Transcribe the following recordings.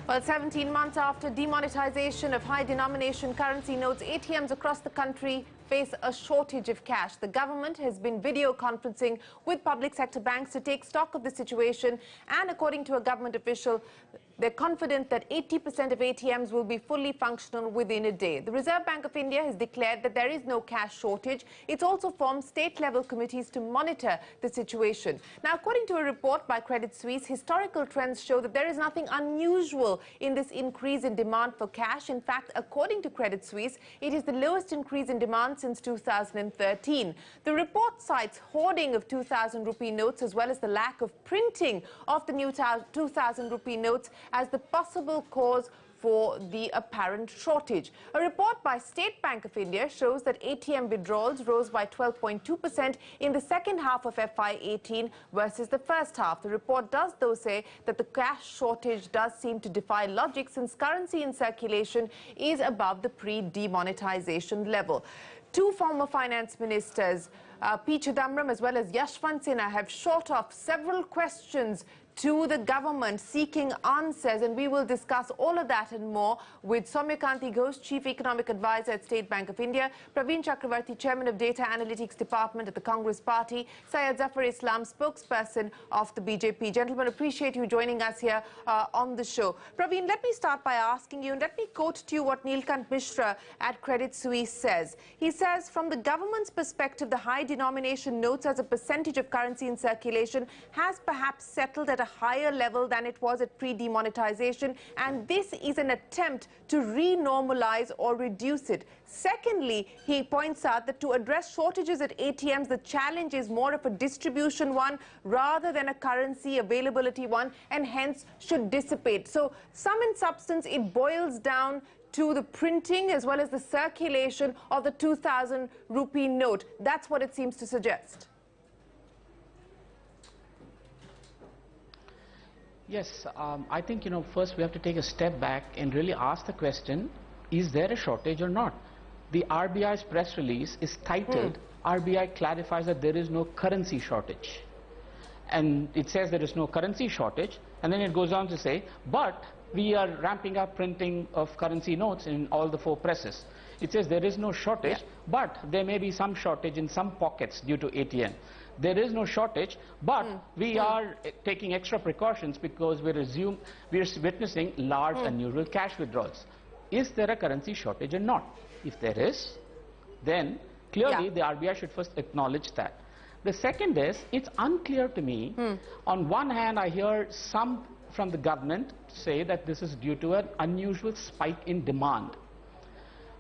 Well, 17 months after demonetization of high-denomination currency notes, ATMs across the country face a shortage of cash. The government has been video conferencing with public sector banks to take stock of the situation, and according to a government official, they're confident that 80% of ATMs will be fully functional within a day. The Reserve Bank of India has declared that there is no cash shortage. It's also formed state-level committees to monitor the situation. Now, according to a report by Credit Suisse, historical trends show that there is nothing unusual in this increase in demand for cash. In fact, according to Credit Suisse, it is the lowest increase in demand since 2013. The report cites hoarding of 2,000 rupee notes as well as the lack of printing of the new 2,000 rupee notes as the possible cause for the apparent shortage. A report by State Bank of India shows that ATM withdrawals rose by 12.2% in the second half of FY18 versus the first half. The report does, though, say that the cash shortage does seem to defy logic since currency in circulation is above the pre-demonetization level. Two former finance ministers, P. Chidambaram as well as Yashwant Sinha, have shot off several questions to the government seeking answers, and we will discuss all of that and more with Soumyakanti Ghosh, Chief Economic Advisor at State Bank of India, Praveen Chakravarti, Chairman of Data Analytics Department at the Congress Party, Syed Zafar Islam, spokesperson of the BJP. Gentlemen, appreciate you joining us here on the show. Praveen, let me start by asking you, and let me quote to you what Neelkant Mishra at Credit Suisse says. He says, from the government's perspective, the high denomination notes as a percentage of currency in circulation has perhaps settled at a higher level than it was at pre-demonetization, and this is an attempt to re-normalize or reduce it. Secondly, he points out that to address shortages at ATMs, the challenge is more of a distribution one rather than a currency availability one, and hence should dissipate. So, sum and substance, it boils down to the printing as well as the circulation of the 2,000 rupee note. That's what it seems to suggest. Yes, I think, first we have to take a step back and really ask the question, is there a shortage or not? The RBI's press release is titled, RBI clarifies that there is no currency shortage. And it says there is no currency shortage, and then it goes on to say, but we are ramping up printing of currency notes in all the 4 presses. It says there is no shortage, but there may be some shortage in some pockets due to ATM. There is no shortage, but we are taking extra precautions because we are witnessing large unusual cash withdrawals. Is there a currency shortage or not? If there is, then clearly the RBI should first acknowledge that. The second is, it's unclear to me. On one hand, I hear some from the government say that this is due to an unusual spike in demand.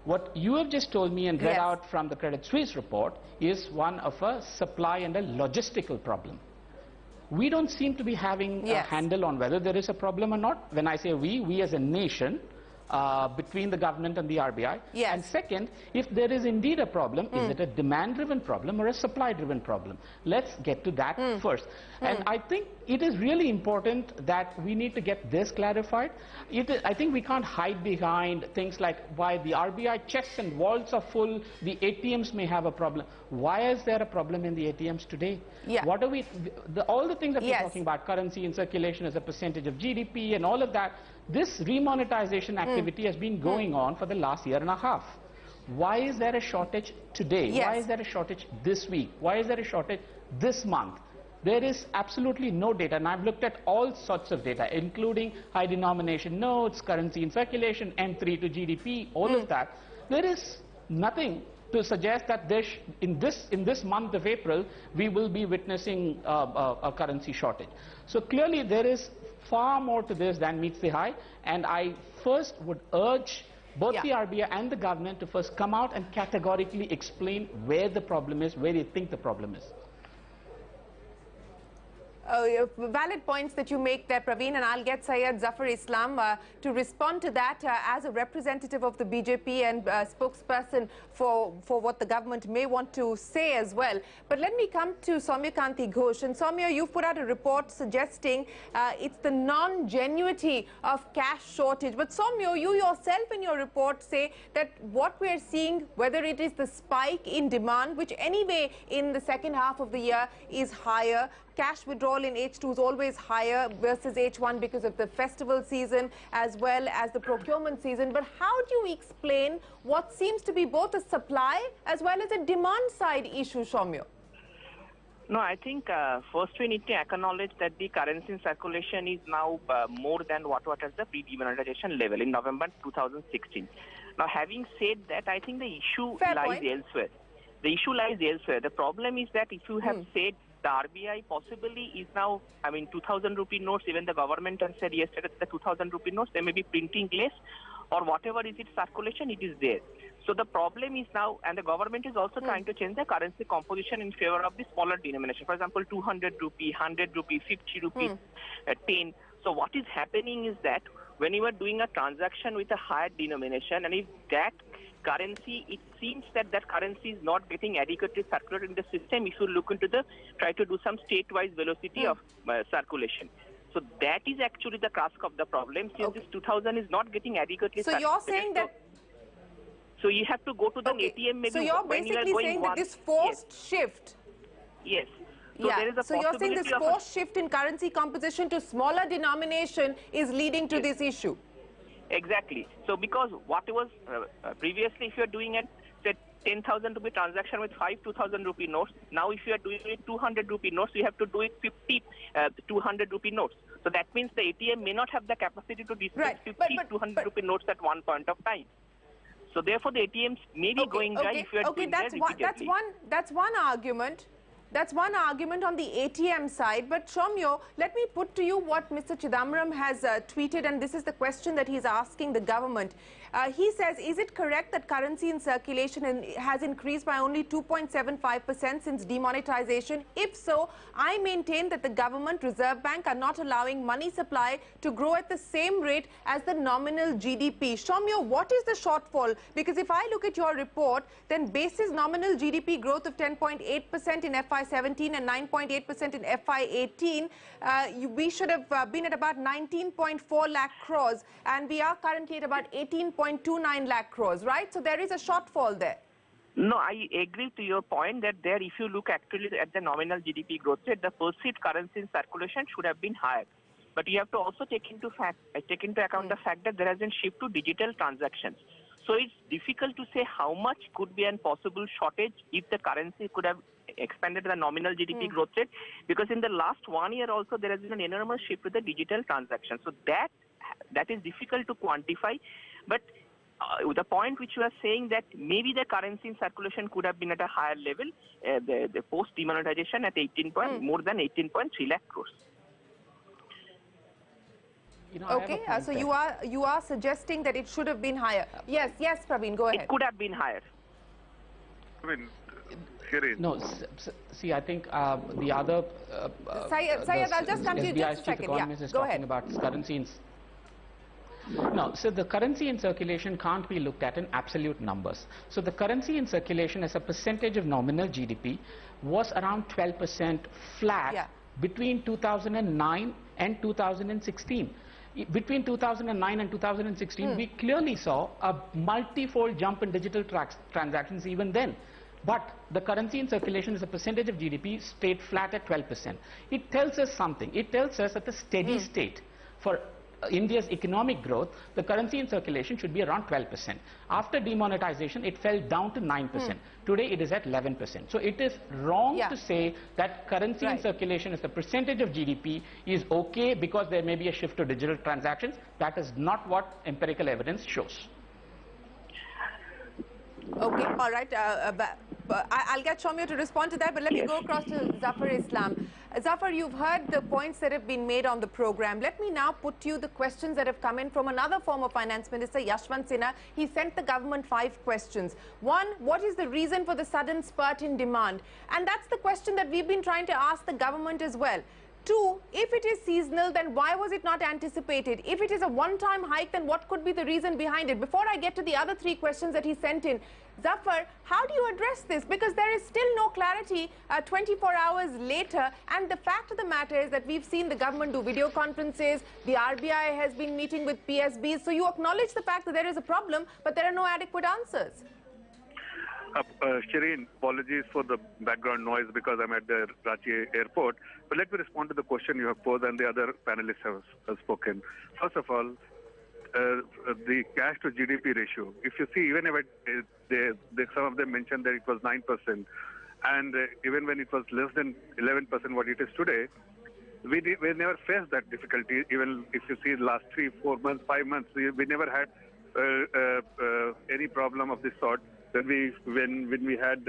What you have just told me and read out from the Credit Suisse report is one of a supply and a logistical problem. We don't seem to be having a handle on whether there is a problem or not. When I say we as a nation, between the government and the RBI. And second, if there is indeed a problem, is it a demand-driven problem or a supply-driven problem? Let's get to that first. And I think it is really important that we need to get this clarified. I think we can't hide behind things like why the RBI chests and vaults are full, the ATMs may have a problem. Why is there a problem in the ATMs today? What are we, all the things that we're talking about, currency in circulation as a percentage of GDP and all of that, this remonetization activity has been going on for the last year and a half. Why is there a shortage today? Why is there a shortage this week? Why is there a shortage this month? There is absolutely no data, and I've looked at all sorts of data, including high denomination notes, currency in circulation, M3 to GDP, all of that. There is nothing to suggest that in this month of April, we will be witnessing a currency shortage. So clearly there is far more to this than meets the eye, and I first would urge both the RBI and the government to first come out and categorically explain where the problem is, where they think the problem is. Valid points that you make there, Praveen, and I'll get Syed Zafar Islam to respond to that as a representative of the BJP and spokesperson for what the government may want to say as well. But let me come to Soumyakanti Ghosh. And Soumya, you've put out a report suggesting it's the non-genuity of cash shortage. But Soumya, you yourself in your report say that what we're seeing, whether it is the spike in demand, which anyway in the second half of the year is higher, cash withdrawal in H2 is always higher versus H1 because of the festival season as well as the procurement season. But how do you explain what seems to be both a supply as well as a demand side issue, Soumya? No, I think first we need to acknowledge that the currency in circulation is now more than what was the pre-demonetization level in November 2016. Now, having said that, I think the issue lies elsewhere. The issue lies elsewhere. The problem is that if you have said the RBI possibly is now, 2,000 rupee notes, even the government has said yesterday that the 2,000 rupee notes, they may be printing less or whatever is its circulation, it is there. So the problem is now, and the government is also trying to change the currency composition in favor of the smaller denomination. For example, 200 rupee, 100 rupee, 50 rupee, 10. So what is happening is that when you are doing a transaction with a higher denomination, and if that currency, it seems that that currency is not getting adequately circulated in the system, if you look into try to do some state-wise velocity of circulation. So that is actually the crux of the problem, since this 2,000 is not getting adequately circulated. So you're saying that... So you have to go to the ATM maybe. So you're basically saying that this forced shift... Yes. So there is a so you're saying this forced shift in currency composition to smaller denomination is leading to this issue? Exactly. So because what was previously, if you're doing a 10,000 rupee transaction with 2,000 rupee notes, now if you are doing it 200 rupee notes, you have to do it 200 rupee notes. So that means the ATM may not have the capacity to dispense 200 rupee notes at one point of time. So therefore, the ATMs may be going dry if you are doing that repeatedly. That's one argument. That's one argument on the ATM side. But Soumya, let me put to you what Mr. Chidambaram has tweeted, and this is the question that he's asking the government. He says, is it correct that currency in circulation has increased by only 2.75% since demonetization? If so, I maintain that the government, Reserve Bank, are not allowing money supply to grow at the same rate as the nominal GDP. Soumya, what is the shortfall? Because if I look at your report, then basis nominal GDP growth of 10.8% in FY17 and 9.8% in FY18, we should have been at about 19.4 lakh crores, and we are currently at about 18.29 lakh crores, right? So there is a shortfall there. No, I agree to your point that there, if you look actually at the nominal GDP growth rate, the perceived currency in circulation should have been higher. But you have to also take into account the fact that there has been shift to digital transactions. So it's difficult to say how much could be a possible shortage if the currency could have expanded the nominal GDP growth rate, because in the last 1 year also there has been an enormous shift to the digital transactions. So that is difficult to quantify. But the point which you are saying that maybe the currency in circulation could have been at a higher level, the post demonetization at more than 18.3 lakh crores. Okay, so you are suggesting that it should have been higher. Yes, Praveen, go ahead. It could have been higher. No, see, I think the other... Syed, I'll just come to you just a second. Is talking about currency No, so the currency in circulation can't be looked at in absolute numbers. So the currency in circulation as a percentage of nominal GDP was around 12% flat between 2009 and 2016. Between 2009 and 2016, we clearly saw a multi-fold jump in digital transactions even then. But the currency in circulation as a percentage of GDP stayed flat at 12%. It tells us something. It tells us that the steady state for India's economic growth, the currency in circulation should be around 12%. After demonetization, it fell down to 9%. Today, it is at 11%. So it is wrong to say that currency in circulation as a percentage of GDP is okay because there may be a shift to digital transactions. That is not what empirical evidence shows. Okay, all right. I'll get Soumya to respond to that, but let me go across to Zafar Islam. Zafar, you've heard the points that have been made on the program. Let me now put to you the questions that have come in from another former finance minister, Yashwant Sinha. He sent the government 5 questions. 1, what is the reason for the sudden spurt in demand? And that's the question that we've been trying to ask the government as well. 2, if it is seasonal, then why was it not anticipated? If it is a one-time hike, then what could be the reason behind it? Before I get to the other 3 questions that he sent in, Zafar, how do you address this? Because there is still no clarity 24 hours later, and the fact of the matter is that we've seen the government do video conferences, the RBI has been meeting with PSBs, so you acknowledge the fact that there is a problem, but there are no adequate answers. Shireen, apologies for the background noise because I'm at the Ranchi airport. But let me respond to the question you have posed and the other panelists have spoken. First of all, the cash to GDP ratio. If you see, even if some of them mentioned that it was 9%, and even when it was less than 11%, what it is today, we never faced that difficulty. Even if you see the last 3, 4 months, 5 months, we never had any problem of this sort. When we had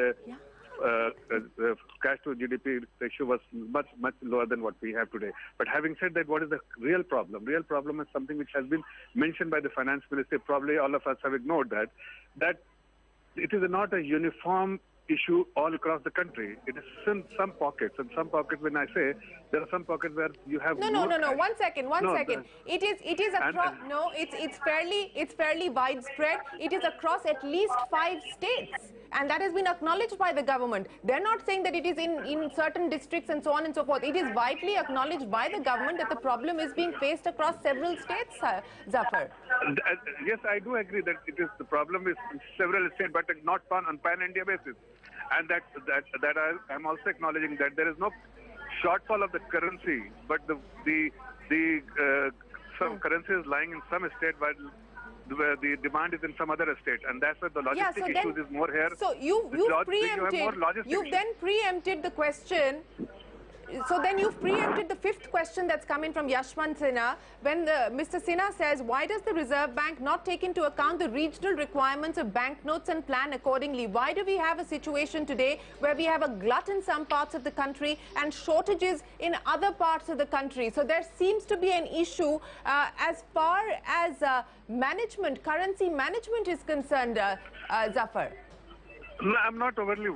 cash to GDP ratio was much lower than what we have today. But having said that, what is the real problem? Real problem is something which has been mentioned by the finance minister. Probably all of us have ignored that it is not a uniform issue all across the country. It is in some pockets. In some pockets, when I say there are some pockets where you have no. 1 second. It is across. No, it's fairly widespread. It is across at least 5 states, and that has been acknowledged by the government. They're not saying that it is in certain districts and so on and so forth. It is widely acknowledged by the government that the problem is being faced across several states, Zafar. Yes, I do agree that the problem is in several states, but not on pan-India basis. And that I'm also acknowledging that there is no shortfall of the currency, but some currency is lying in some state, but the demand is in some other state, and that's why the logistic issues is more here. So you've then preempted the question. So then you've preempted the 5th question that's coming from Yashwant Sinha, when Mr. Sinha says, why does the Reserve Bank not take into account the regional requirements of banknotes and plan accordingly? Why do we have a situation today where we have a glut in some parts of the country and shortages in other parts of the country? So there seems to be an issue as far as currency management is concerned, Zafar. No, I'm not overly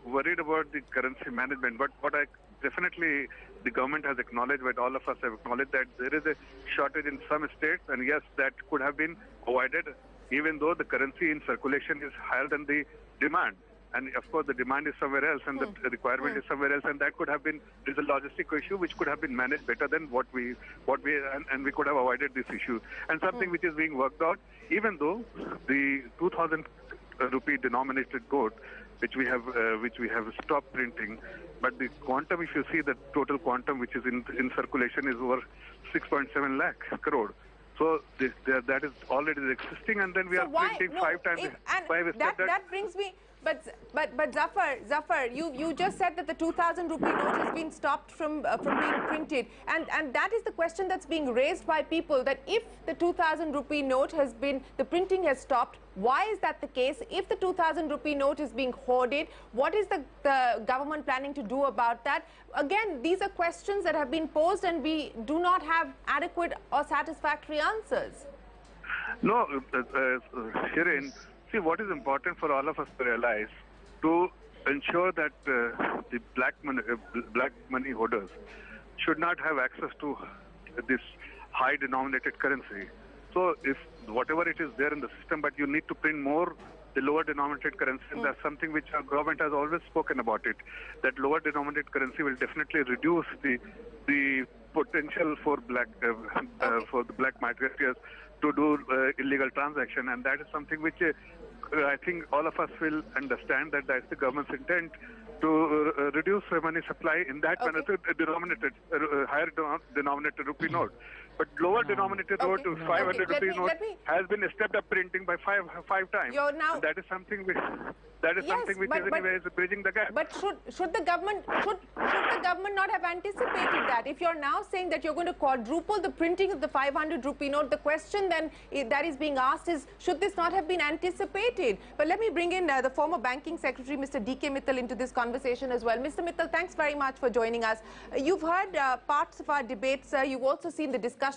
worried about the currency management, but what definitely the government has acknowledged, but all of us have acknowledged that there is a shortage in some states, and yes, that could have been avoided, even though the currency in circulation is higher than the demand. And of course, the demand is somewhere else, and the requirement is somewhere else, and that could have been, there's a logistic issue which could have been managed better than what we we could have avoided this issue. And something which is being worked out, even though the 2,000 rupee denominated note, which we have stopped printing, but the quantum, if you see the total quantum which is in circulation, is over 6.7 lakh crore. So that is already existing, and then we are printing 5 times. That brings me. But Zafar, you just said that the 2,000 rupee note has been stopped from being printed, and that is the question that's being raised by people, that if the 2,000 rupee note the printing has stopped, why is that the case? If the 2,000 rupee note is being hoarded, what is the government planning to do about that? Again, these are questions that have been posed, and we do not have adequate or satisfactory answers. No, Shirin, see, what is important for all of us to realize, to ensure that the black money holders should not have access to this high denominated currency. So if whatever it is there in the system, but you need to print more the lower denominated currency, and that's something which our government has always spoken about it, that lower denominated currency will definitely reduce the potential for for the black marketers to do illegal transaction, and that is something which I think all of us will understand, that that's the government's intent to reduce money supply in that manner, to higher denominated rupee note. But lower denominated note to 500 rupee note has been stepped up printing by five times. And that is something which is bridging the gap. But should the government not have anticipated that? If you're now saying that you're going to quadruple the printing of the 500 rupee note, the question then that is being asked is, should this not have been anticipated? But let me bring in the former Banking Secretary, Mr. D.K. Mittal, into this conversation as well. Mr. Mittal, thanks very much for joining us. You've heard parts of our debates. You've also seen the discussion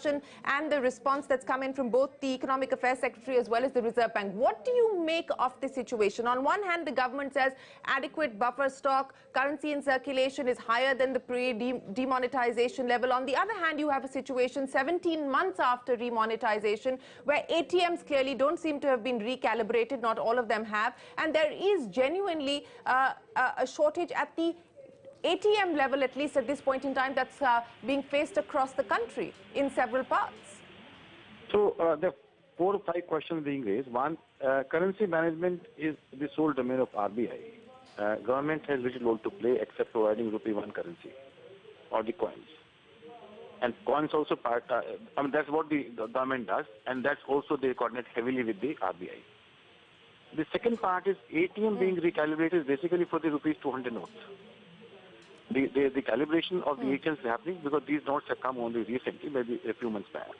and the response that's come in from both the Economic Affairs Secretary as well as the Reserve Bank. What do you make of the situation? On one hand, the government says adequate buffer stock, currency in circulation is higher than the pre-demonetization level. On the other hand, you have a situation 17 months after remonetization where ATMs clearly don't seem to have been recalibrated. Not all of them have. And there is genuinely a shortage at the ATM level, at least at this point in time, that's being faced across the country in several parts. So there are 4 or 5 questions being raised. One, currency management is the sole domain of RBI. government has little role to play except providing rupee 1 currency or the coins. And coins also that's what the government does, and that's also they coordinate heavily with the RBI. The second part is ATM being recalibrated is basically for the rupees 200 notes. The calibration of the ATMs is happening because these notes have come only recently, maybe a few months back.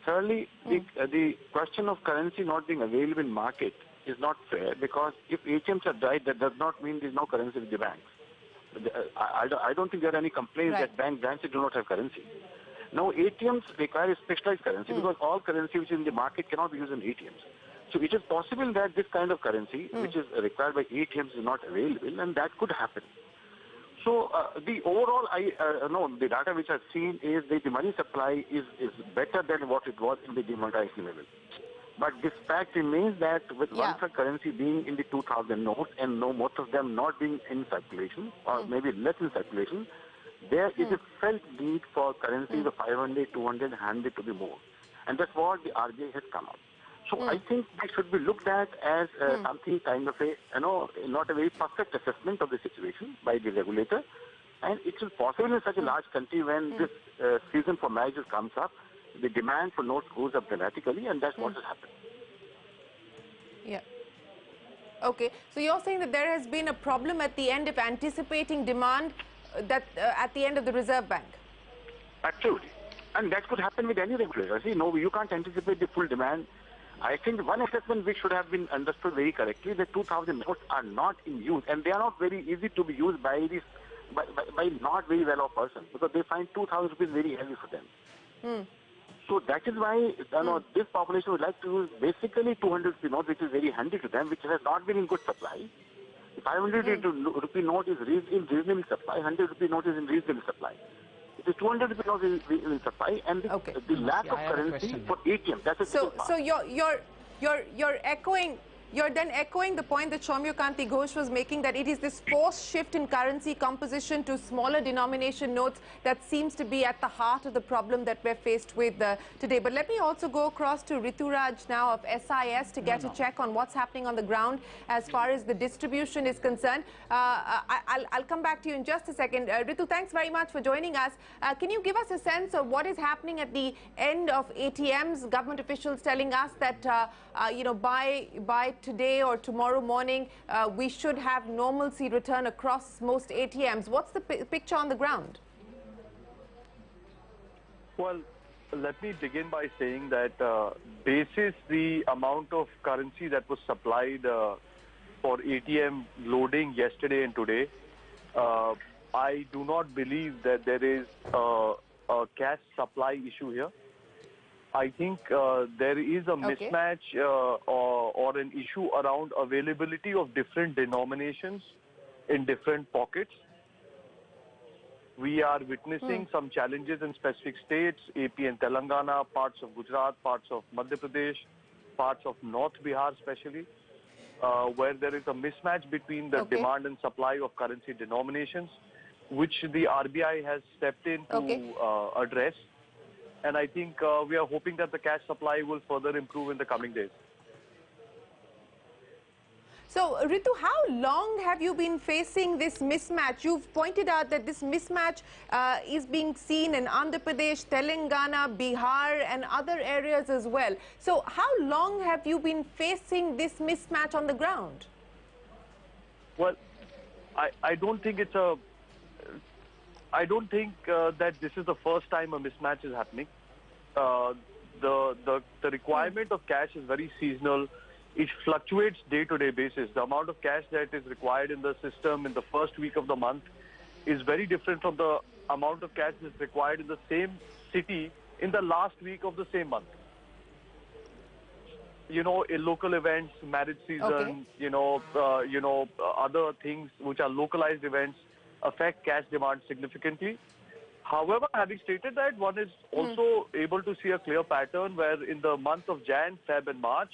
Thirdly, the question of currency not being available in market is not fair because if ATMs are died, that does not mean there is no currency with the banks. I don't think there are any complaints that branches do not have currency. Now, ATMs require a specialized currency because all currency which is in the market cannot be used in ATMs. So it is possible that this kind of currency, which is required by ATMs, is not available, and that could happen. So the overall, the data which I've seen is that the money supply is better than what it was in the demonetization level. But this fact remains that with one-third currency being in the 2,000 notes and most of them not being in circulation or maybe less in circulation, there is a felt need for currencies of 500, 200, 100 to be more. And that's what the RBI has come up. So I think it should be looked at as something kind of not a very perfect assessment of the situation by the regulator. And it is possible in such a large country when this season for marriages comes up, the demand for notes goes up dramatically, and that's what has happened. Yeah. Okay. So you're saying that there has been a problem at the end of anticipating demand at the end of the Reserve Bank? Absolutely. And that could happen with any regulator. See, no, you can't anticipate the full demand. I think one assessment which should have been understood very correctly, the 2,000 notes are not in use, and they are not very easy to be used by not very well-off persons, because they find 2,000 rupees very heavy for them. So that is why this population would like to use basically 200 rupee note, which is very handy to them, which has not been in good supply. The 500 rupee note is in reasonable supply, 100 rupee note is in reasonable supply. It is 200 rupee note is in supply, and the lack of currency for ATM. That's a so you're then echoing the point that Soumyakanti Ghosh was making, that it is this forced shift in currency composition to smaller denomination notes that seems to be at the heart of the problem that we're faced with today. But let me also go across to Rituraj now of SIS to get a check on what's happening on the ground as far as the distribution is concerned. I'll come back to you in just a second. Ritu, thanks very much for joining us. Can you give us a sense of what is happening at the end of ATMs? Government officials telling us that by today or tomorrow morning, we should have normalcy return across most ATMs. What's the picture on the ground? Well, let me begin by saying that basis the amount of currency that was supplied for ATM loading yesterday and today, I do not believe that there is a cash supply issue here. I think there is a mismatch or an issue around availability of different denominations in different pockets. We are witnessing some challenges in specific states, AP and Telangana, parts of Gujarat, parts of Madhya Pradesh, parts of North Bihar especially, where there is a mismatch between the demand and supply of currency denominations, which the RBI has stepped in to address. And I think we are hoping that the cash supply will further improve in the coming days. So, Ritu, how long have you been facing this mismatch? You've pointed out that this mismatch is being seen in Andhra Pradesh, Telangana, Bihar and other areas as well. So, how long have you been facing this mismatch on the ground? Well, I don't think it's a... I don't think that this is the first time a mismatch is happening. The requirement of cash is very seasonal. It fluctuates day-to-day basis. The amount of cash that is required in the system in the first week of the month is very different from the amount of cash that is required in the same city in the last week of the same month. In local events, marriage season, other things which are localized events affect cash demand significantly. However, having stated that, one is also able to see a clear pattern where in the month of Jan, Feb and March,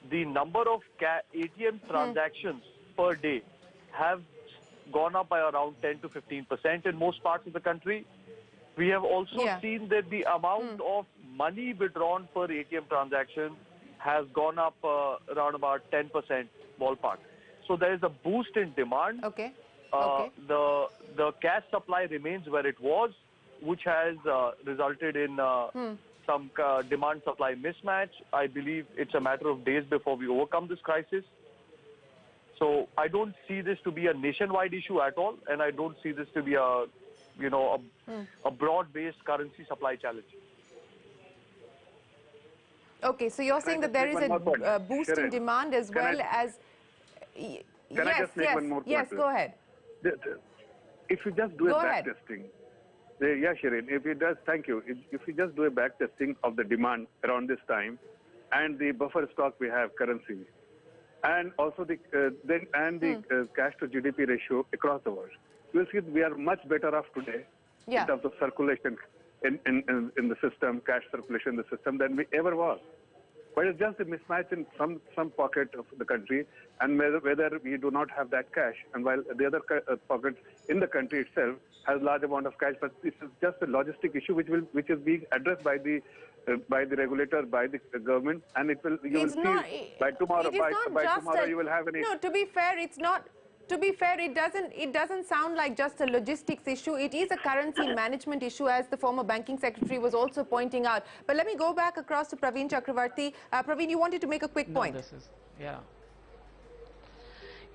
the number of ATM transactions per day have gone up by around 10 to 15% in most parts of the country. We have also seen that the amount of money withdrawn per ATM transaction has gone up around about 10% ballpark. so there is a boost in demand. Okay. The cash supply remains where it was, which has resulted in some demand-supply mismatch. I believe it's a matter of days before we overcome this crisis. So I don't see this to be a nationwide issue at all, and I don't see this to be a broad-based currency supply challenge. Okay, so you're saying that there is a boost in demand as well as... Can I just make one more point? Yes, go ahead. If you just do a back testing, yeah, Shirin, thank you. If you just do a back testing of the demand around this time and the buffer stock we have currency, and also the cash to GDP ratio across the world, you will see we are much better off today in terms of circulation in the system, cash circulation in the system than we ever was. But it's just a mismatch in some pocket of the country, and whether we do not have that cash, and while the other pocket in the country itself has large amount of cash, but this is just a logistic issue which is being addressed by the regulator, by the government, and you will see by tomorrow you will have any. No, to be fair, it's not. To be fair, it doesn't sound like just a logistics issue. It is a currency management issue, as the former banking secretary was also pointing out. But let me go back across to Praveen Chakravarti. Praveen, you wanted to make a quick point.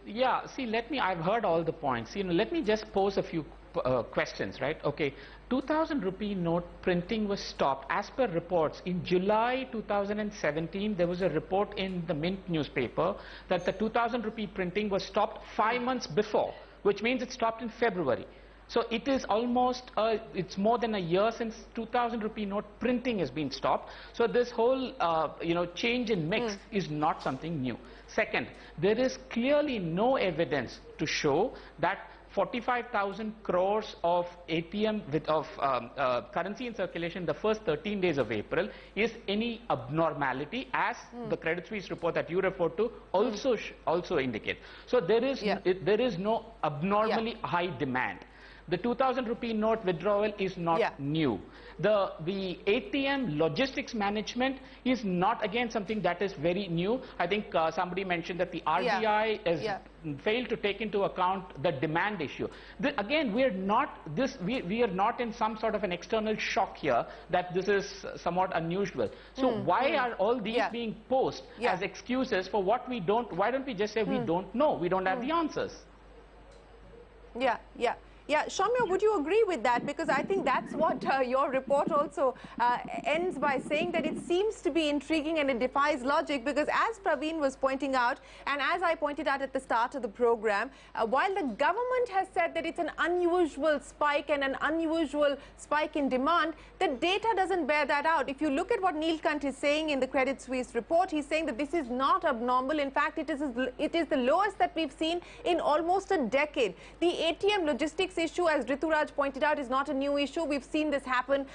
Yeah, see, I've heard all the points. Let me just pose a few questions, right? Okay, 2000 rupee note printing was stopped. As per reports, in July 2017, there was a report in the Mint newspaper that the 2000 rupee printing was stopped 5 months before, which means it stopped in February. So it is almost, it's more than a year since 2000 rupee note printing has been stopped. So this whole, change in mix is not something new. Second, there is clearly no evidence to show that 45,000 crores of ATM currency in circulation the first 13 days of April is any abnormality, as the Credit Suisse report that you referred to also indicates. So there is no abnormally high demand. The 2000 rupee note withdrawal is not new. The ATM logistics management is not again something that is very new. I think somebody mentioned that the RBI has failed to take into account the demand issue. Again, we are not in some sort of an external shock here that this is somewhat unusual. So why are all these being posed as excuses for what we don't? Why don't we just say we don't know? We don't have the answers. Yeah, Soumya, would you agree with that? Because I think that's what your report also ends by saying, that it seems to be intriguing and it defies logic, because as Praveen was pointing out, and as I pointed out at the start of the program, while the government has said that it's an unusual spike and an unusual spike in demand, the data doesn't bear that out. If you look at what Neelkant is saying in the Credit Suisse report, he's saying that this is not abnormal. In fact, it is the lowest that we've seen in almost a decade. The ATM logistics issue, as Rituraj pointed out, is not a new issue. We've seen this happen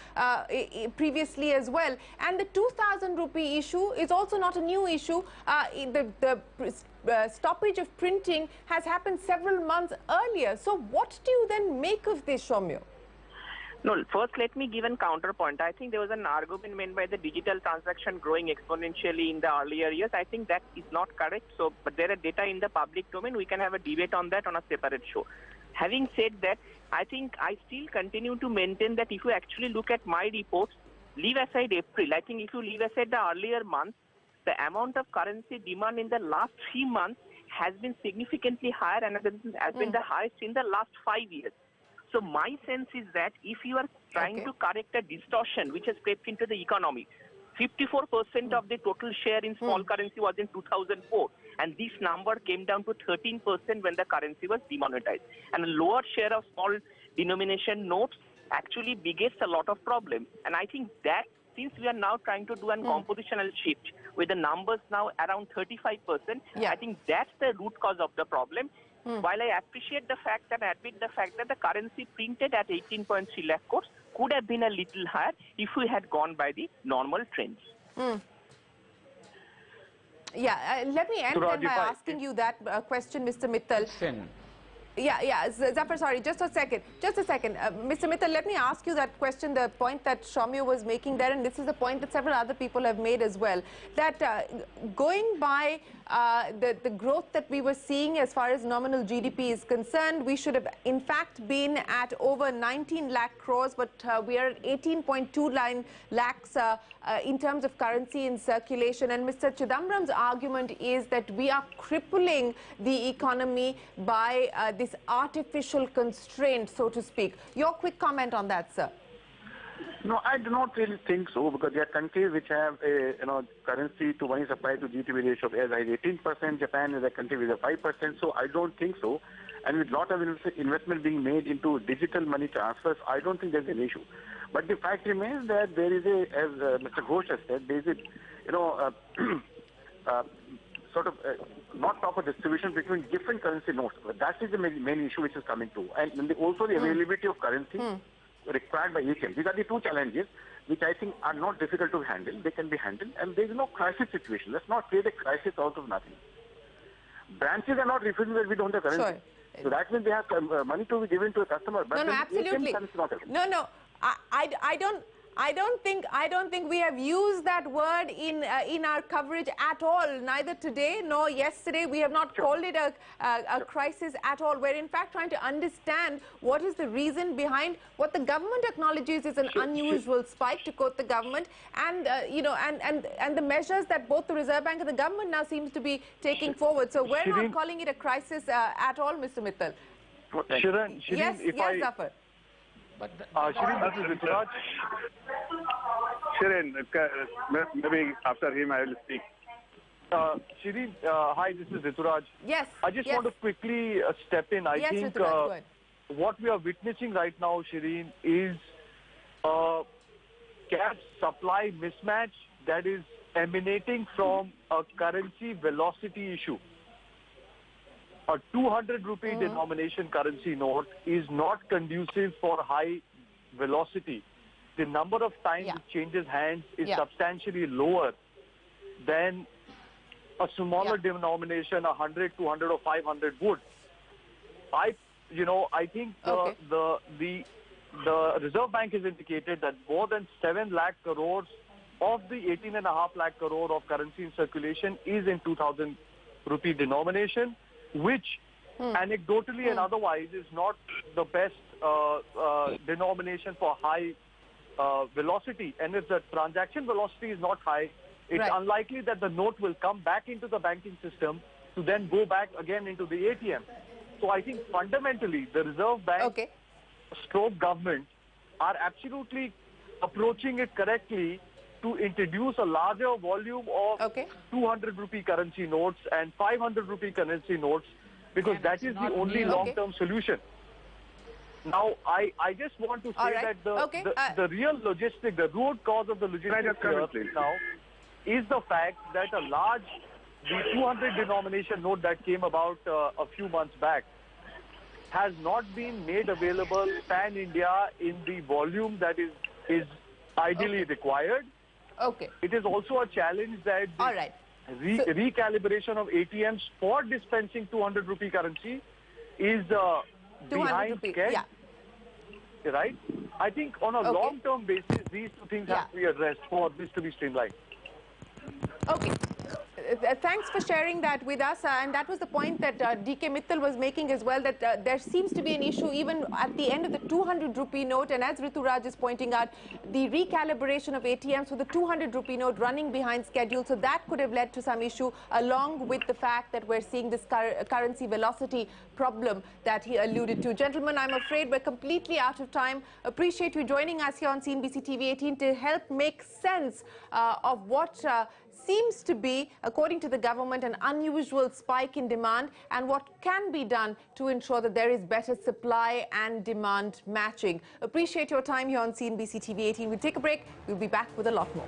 previously as well. And the 2000 rupee issue is also not a new issue. The stoppage of printing has happened several months earlier. So what do you then make of this, Soumya? No, first let me give a counterpoint. I think there was an argument made by the digital transaction growing exponentially in the earlier years. I think that is not correct. So, but there are data in the public domain. We can have a debate on that on a separate show. Having said that, I think I still continue to maintain that if you actually look at my reports, leave aside April, I think if you leave aside the earlier months, the amount of currency demand in the last 3 months has been significantly higher and has been the highest in the last 5 years. So my sense is that if you are trying to correct a distortion which has crept into the economy, 54% of the total share in small currency was in 2004, and this number came down to 13% when the currency was demonetized. And a lower share of small denomination notes actually begets a lot of problems. And I think that since we are now trying to do a compositional shift with the numbers now around 35%, I think that's the root cause of the problem. While I appreciate the fact and admit the fact that the currency printed at 18.3 lakh crores could have been a little higher if we had gone by the normal trends. Let me end then by asking you that question, Mr. Mittal. Zafar, sorry, just a second. Mr. Mittal, let me ask you that question, the point that Soumya was making there, and this is a point that several other people have made as well, that going by the growth that we were seeing as far as nominal GDP is concerned. We should have in fact been at over 19 lakh crores, but we are at 18.29 lakhs in terms of currency in circulation. And Mr. Chidambaram's argument is that we are crippling the economy by this artificial constraint, so to speak. Your quick comment on that, sir. No, I do not really think so, because there are countries which have a currency to money supply to GDP ratio of as high as 18%. Japan is a country with a 5%, so I don't think so. And with a lot of investment being made into digital money transfers, I don't think there's an issue. But the fact remains that there is a, as Mr. Ghosh has said, there is a, sort of not proper distribution between different currency notes. But that is the main issue which is coming to. And also the availability of currency required by ATMs. These are the two challenges which I think are not difficult to handle. They can be handled, and there is no crisis situation. Let's not create a crisis out of nothing. Branches are not refusing that we don't have currency. Sure. So that means they have money to be given to a customer. But no, absolutely. No, I don't think we have used that word in our coverage at all. Neither today nor yesterday. We have not called it a crisis at all. We're in fact trying to understand what is the reason behind what the government acknowledges is an unusual spike, to quote the government, and and the measures that both the Reserve Bank and the government now seems to be taking forward. So we're not calling it a crisis at all, Mr. Mittal. Shirin, yes, Zafar. But Shirin, this is Rituraj. Shirin, maybe after him I will speak. Shirin, hi, this is Rituraj. Yes. I just want to quickly step in. I think what we are witnessing right now, Shirin, is cash supply mismatch that is emanating from a currency velocity issue. A 200 rupee denomination currency note is not conducive for high velocity. The number of times it changes hands is substantially lower than a smaller denomination, 100, 200 or 500 would. I think the Reserve Bank has indicated that more than 7 lakh crores of the 18.5 lakh crore of currency in circulation is in 2000 rupee denomination, which anecdotally and otherwise is not the best denomination for high velocity. And if the transaction velocity is not high, it's unlikely that the note will come back into the banking system to then go back again into the ATM. So I think fundamentally the Reserve Bank stroke government are absolutely approaching it correctly to introduce a larger volume of 200 rupee currency notes and 500 rupee currency notes, because that is the only long-term solution. Now, I just want to say that the real logistic, the root cause of the logistics here now is the fact that the 200 denomination note that came about a few months back has not been made available pan-India in the volume that is ideally required. It is also a challenge that the recalibration of ATMs for dispensing 200 rupee currency is behind schedule. Right? I think on a long-term basis, these two things have to be addressed for this to be streamlined. Thanks for sharing that with us, and that was the point that D.K. Mittal was making as well, that there seems to be an issue even at the end of the 200 rupee note, and as Rituraj is pointing out, the recalibration of ATMs with the 200 rupee note running behind schedule, so that could have led to some issue, along with the fact that we're seeing this currency velocity problem that he alluded to. Gentlemen, I'm afraid we're completely out of time. Appreciate you joining us here on CNBC TV 18 to help make sense of what seems to be, according to the government, an unusual spike in demand, and what can be done to ensure that there is better supply and demand matching. Appreciate your time here on CNBC TV 18. We'll take a break. We'll be back with a lot more.